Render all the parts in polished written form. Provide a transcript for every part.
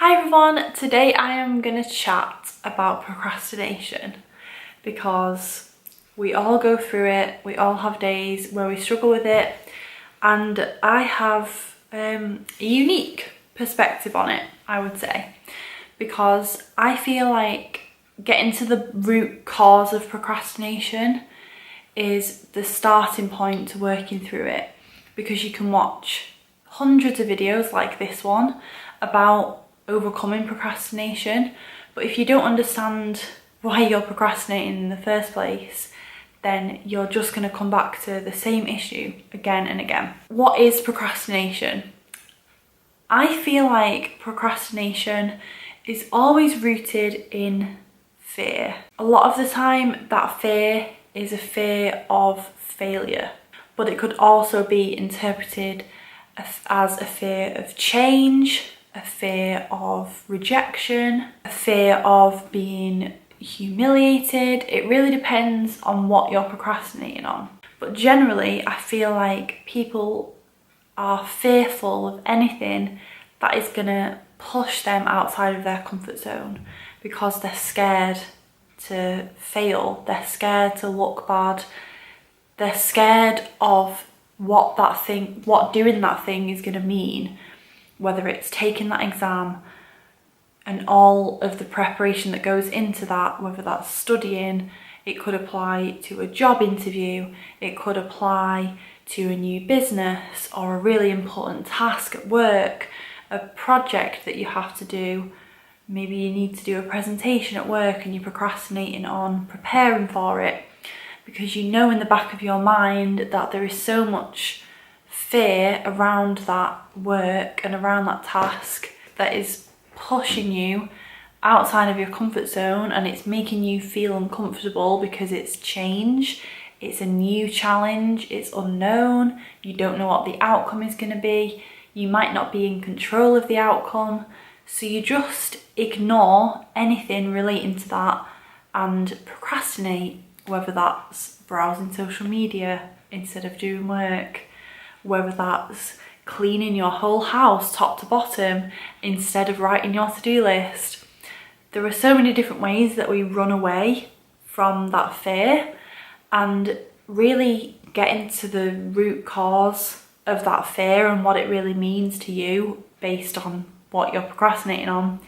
Hi everyone, today I am going to chat about procrastination because we all go through it, we all have days where we struggle with it, and I have a unique perspective on it, I would say, because I feel like getting to the root cause of procrastination is the starting point to working through it, because you can watch hundreds of videos like this one about overcoming procrastination, but if you don't understand why you're procrastinating in the first place, then you're just going to come back to the same issue again and again. What is procrastination? I feel like procrastination is always rooted in fear. A lot of the time that fear is a fear of failure, but it could also be interpreted as a fear of change, a fear of rejection, a fear of being humiliated. It really depends on what you're procrastinating on. But generally, I feel like people are fearful of anything that is gonna push them outside of their comfort zone because they're scared to fail, they're scared to look bad, they're scared of what doing that thing is gonna mean. Whether it's taking that exam and all of the preparation that goes into that, whether that's studying, it could apply to a job interview, it could apply to a new business or a really important task at work, a project that you have to do. Maybe you need to do a presentation at work and you're procrastinating on preparing for it because you know in the back of your mind that there is so much fear around that work and around that task that is pushing you outside of your comfort zone, and it's making you feel uncomfortable because it's change, it's a new challenge, it's unknown, you don't know what the outcome is going to be, you might not be in control of the outcome, so you just ignore anything relating to that and procrastinate, whether that's browsing social media instead of doing work, whether that's cleaning your whole house top to bottom instead of writing your to-do list. There are so many different ways that we run away from that fear, and really getting to the root cause of that fear and what it really means to you based on what you're procrastinating on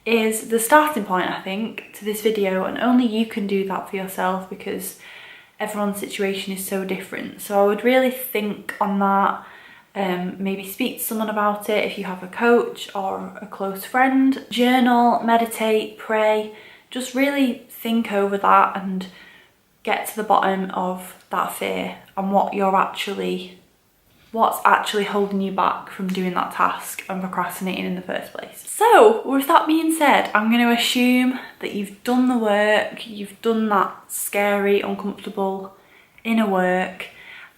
is the starting point, I think, to this video, and only you can do that for yourself because everyone's situation is so different. So I would really think on that, maybe speak to someone about it if you have a coach or a close friend. Journal, meditate, pray, just really think over that and get to the bottom of that fear and what's actually holding you back from doing that task and procrastinating in the first place. So with that being said, I'm going to assume that you've done the work, you've done that scary, uncomfortable inner work,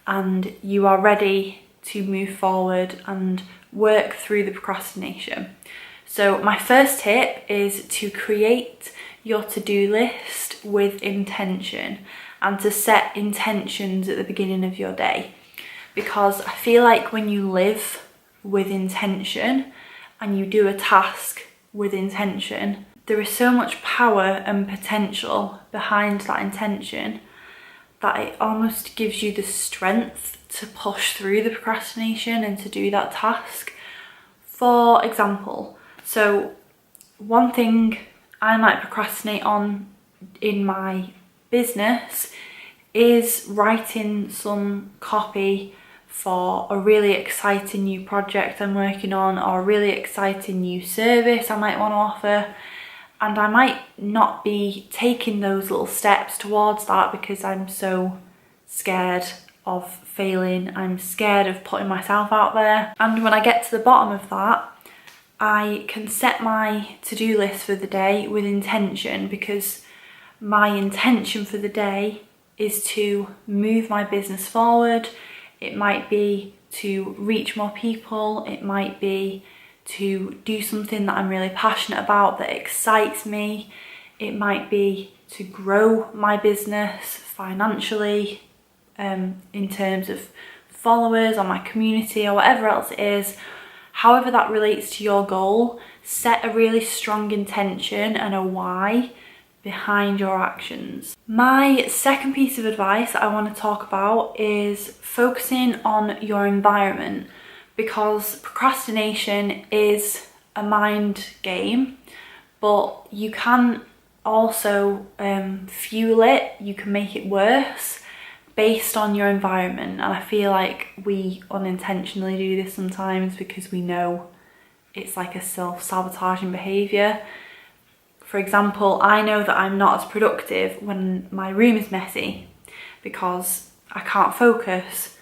and you are ready to move forward and work through the procrastination. So my first tip is to create your to-do list with intention and to set intentions at the beginning of your day. Because I feel like when you live with intention and you do a task with intention, there is so much power and potential behind that intention that it almost gives you the strength to push through the procrastination and to do that task. For example, so one thing I might procrastinate on in my business is writing some copy for a really exciting new project I'm working on, or a really exciting new service I might want to offer, and I might not be taking those little steps towards that because I'm so scared of failing, I'm scared of putting myself out there. And when I get to the bottom of that, I can set my to-do list for the day with intention, because my intention for the day is to move my business forward. It might be to reach more people, it might be to do something that I'm really passionate about that excites me, it might be to grow my business financially, in terms of followers or my community or whatever else it is. However that relates to your goal, set a really strong intention and a why behind your actions. My second piece of advice that I want to talk about is focusing on your environment, because procrastination is a mind game, but you can also fuel it, you can make it worse based on your environment. And I feel like we unintentionally do this sometimes because we know it's like a self-sabotaging behaviour. For example, I know that I'm not as productive when my room is messy because I can't focus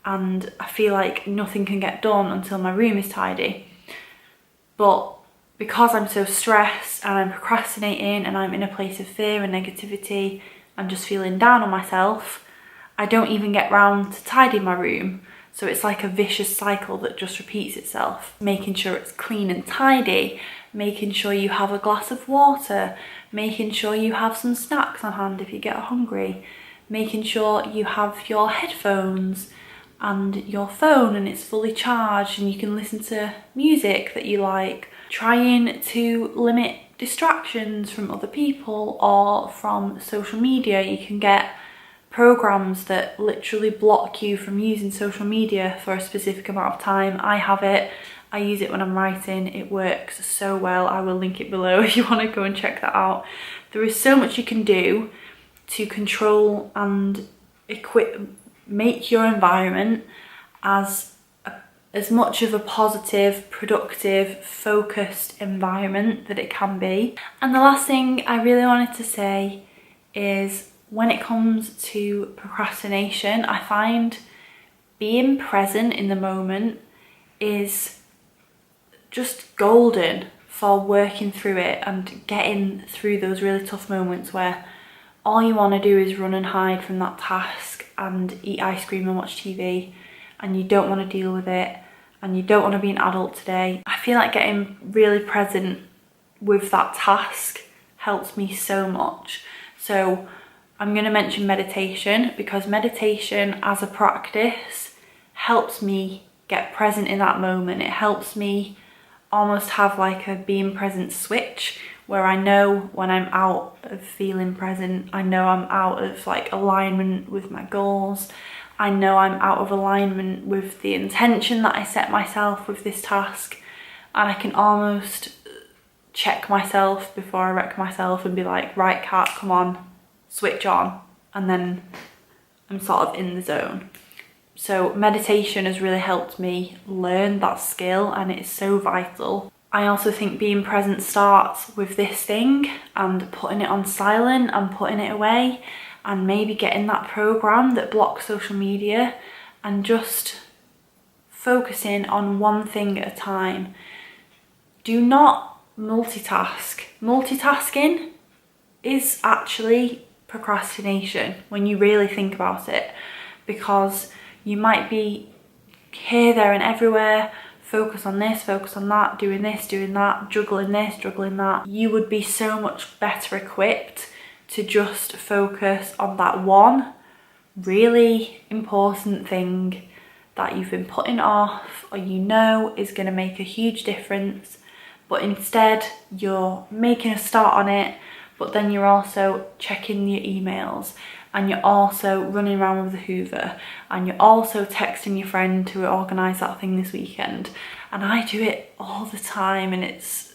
and I feel like nothing can get done until my room is tidy. But because I'm so stressed and I'm procrastinating and I'm in a place of fear and negativity and just feeling down on myself, I don't even get round to tidying my room. So it's like a vicious cycle that just repeats itself. Making sure it's clean and tidy, making sure you have a glass of water, making sure you have some snacks on hand if you get hungry, making sure you have your headphones and your phone and it's fully charged and you can listen to music that you like, trying to limit distractions from other people or from social media. You can get programs that literally block you from using social media for a specific amount of time. I have it. I use it when I'm writing. It works so well. I will link it below if you want to go and check that out. There is so much you can do to control and make your environment as much of a positive, productive, focused environment that it can be. And the last thing I really wanted to say is, when it comes to procrastination, I find being present in the moment is just golden for working through it and getting through those really tough moments where all you want to do is run and hide from that task and eat ice cream and watch TV, and you don't want to deal with it and you don't want to be an adult today. I feel like getting really present with that task helps me so much. So I'm going to mention meditation, because meditation as a practice helps me get present in that moment. It helps me almost have like a being present switch where I know when I'm out of feeling present, I know I'm out of like alignment with my goals. I know I'm out of alignment with the intention that I set myself with this task, and I can almost check myself before I wreck myself and be like, right Kat, come on, switch on, and then I'm sort of in the zone. So meditation has really helped me learn that skill, and it's so vital. I also think being present starts with this thing and putting it on silent and putting it away, and maybe getting that program that blocks social media and just focusing on one thing at a time. Do not multitask. Multitasking is actually procrastination when you really think about it, because you might be here, there and everywhere, focus on this, focus on that, doing this, doing that, juggling this, juggling that. You would be so much better equipped to just focus on that one really important thing that you've been putting off, or you know is going to make a huge difference, but instead you're making a start on it, but then you're also checking your emails, and you're also running around with the Hoover, and you're also texting your friend to organise that thing this weekend. And I do it all the time, and it's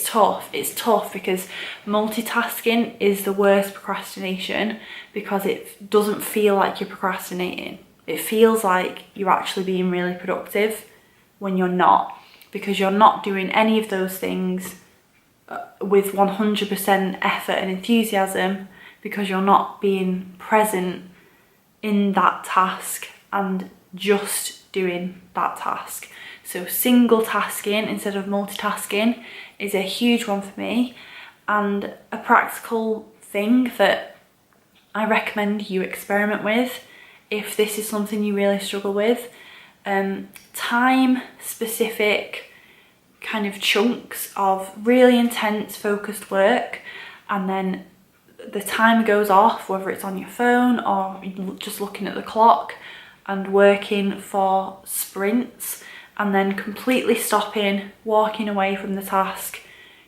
tough. It's tough because multitasking is the worst procrastination, because it doesn't feel like you're procrastinating. It feels like you're actually being really productive when you're not, because you're not doing any of those things with 100% effort and enthusiasm, because you're not being present in that task and just doing that task. So single tasking instead of multitasking is a huge one for me, and a practical thing that I recommend you experiment with if this is something you really struggle with. Time specific kind of chunks of really intense focused work, and then the timer goes off, whether it's on your phone or just looking at the clock, and working for sprints and then completely stopping, walking away from the task,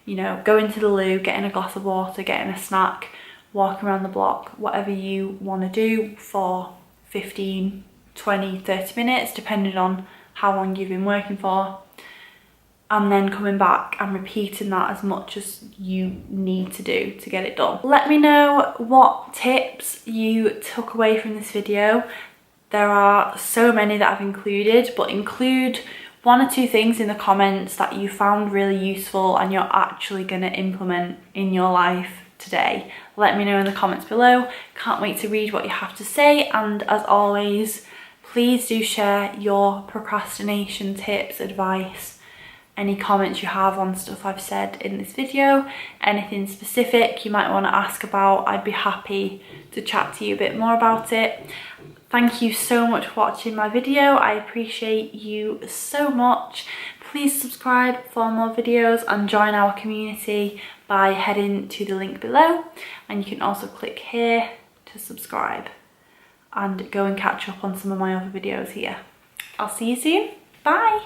you know, going to the loo, getting a glass of water, getting a snack, walking around the block, whatever you want to do for 15, 20, 30 minutes, depending on how long you've been working for. And then coming back and repeating that as much as you need to do to get it done. Let me know what tips you took away from this video. There are so many that I've included, but include 1 or 2 things in the comments that you found really useful and you're actually going to implement in your life today. Let me know in the comments below. Can't wait to read what you have to say, and as always, please do share your procrastination tips, advice, any comments you have on stuff I've said in this video, anything specific you might want to ask about. I'd be happy to chat to you a bit more about it. Thank you so much for watching my video. I appreciate you so much. Please subscribe for more videos and join our community by heading to the link below, and you can also click here to subscribe and go and catch up on some of my other videos here. I'll see you soon. Bye.